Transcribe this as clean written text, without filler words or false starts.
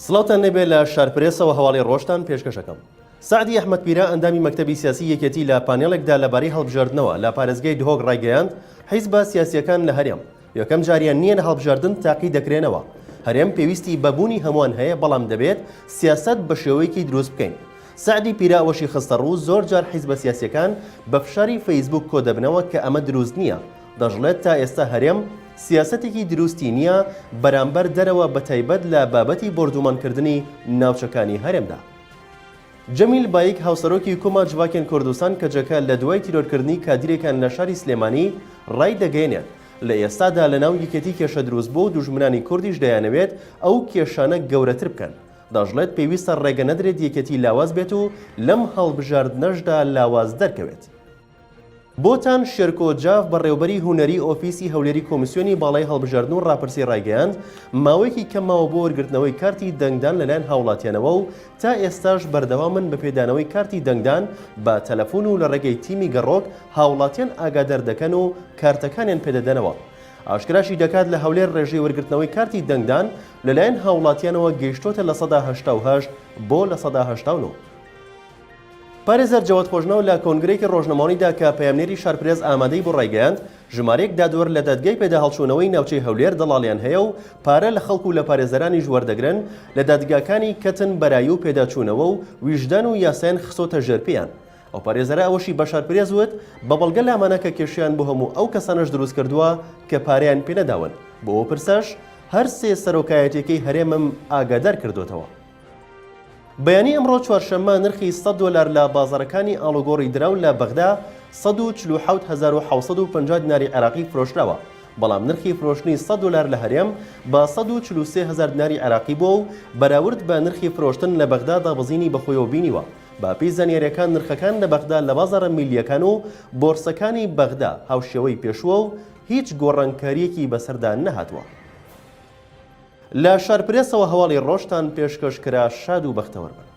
سڵاوتان لێبێ لە شارپرێسەوە هەواڵی ڕۆژتان پێشکەشەکەم. سعدی ئەحمەدپیرە ئەندامی مەکتەبی سیاسی یەکێتی لە پانێڵێکدا لەبارەی هەڵبژاردنەوە لە پارێزگای دهۆک ڕایگەیاند حیزبە سیاسیەکان لە هەرێم یەکەم جاریان نییە لە هەڵبژاردن تاقی دەکرێنەوە. هەرێم پێویستی بەبوونی هەمووان هەیە، بەڵام دەبێت سیاست بە شێوەیەکی دروست بکەین. سعدی پیرە ئەوەشی خستە ڕوو زۆر جار حیزبە سیاسیەکان بە فشاری فەیسبوک کۆ دەبنەوە کە ئەمە دروست نییە. دەژڵێت تا ئێستا هەرێم سیاسەتێکی دروستی نییە بەرامبەر دەرەوە بە تایبەت لە بابەتی بردومانکردنی ناوچەکانی هەرێمدا. جەمیل بایک هاوسەرۆکی کوما جوواکێن کوردستان کە جەکە لە دوای تیرۆرکردنی کادیرێکان لە شاری سلێمانی ڕای دەگەێنێت لە ئێستادا لە ناو یەکێتی کێشە دروست بۆ دوژمنانی کوردیش دەیانەوێت ئەو کێشانە گەورەتر بکەن. دەژڵێت پێویستە ڕێگە نەدرێت یەکێتی لاواز بێت و لەم هەڵبژاردنەشدا لاواز دەرکەوێت. بۆتان شێرکۆجاف بەڕێوەبەری هونەری ئۆفیسی هەولێری کۆمیسیۆنی باڵای هەڵبژاردن و ڕاپرسی ڕایگەیاند ماوەیەکی کەماوە بۆ وەرگرتنەوەی کارتی دەنگدان لەلایەن هاوڵاتیانەوە و تا ئێستاش بەردەوامن بە پێدانەوەی کارتی دەنگدان بە تەلەفۆن و لە ڕێگەی تیمی گەڕۆک هاوڵاتیان ئاگادار دەکەن و کارتەکانیان پێدەدەنەوە. ئاشکراشی دەکات لە هەولێر ڕێژەی وەرگرتنەوەی کارتی دەنگدان لەلایەن هاوڵاتیانەوە گەیشتۆتە لە 1970 بۆ لە 1970. پارێزەر جەواد خۆشنەوە لە کۆنگرێکی ڕۆژنەماوەیەدا کە پەیامنێری شارپرێز ئامادەی بۆ ڕایگەیاند ژمارەیەک دادوەر لە دادگای پێدا هەڵچوونەوەی ناوچەی هەولێر دەڵاڵیان هەیە و پارە لە خەڵک و لە پارێزەرانی وەردەگرن لە دادگاکانی کەتن بەرایی و پێداچوونەوە و ویژدان و یاسایان خسۆتە ژێرپیان. ئەو پارێزەرە ئەوەشی بە شارپرێز وت بە بەڵگە لامانە کە کێشیان بۆ هەموو ئەو کەسانەش دروست کردووە کە پارەیان پێنەداون. بۆ ئەو پرسەش هەر سێ سەرۆکایەتێکەی هەرێمم ئاگادار کردوتەوە. بەیانی ئەمڕۆ چوارشەممە نرخی $100 لە بازاڕەکانی ئاڵوگۆڕی دراو لە بەغدا 147,750 دیناری عێراقی فرۆشراوە، بەڵام نرخی فرۆشتنی $100 لە هەرێم بە 143,000 دیناری عێراقی بۆ و بەراورد بە نرخی فرۆشتن لە بەغدا دابەزینی بەخۆیەوە بینیوە. باپی زانیاریەکان نرخەکان لە بەغدا لە بازاڕە میلیەکان و بۆرسەکانی بەغدا هاوشێوەی پێشووە و هیچ گۆڕانکاریەکی بەسەردا نەهاتووە. لە شارپرێسەوە هەواڵی ڕۆژتان پێشکەشکرا شاد و بەختەوەربن.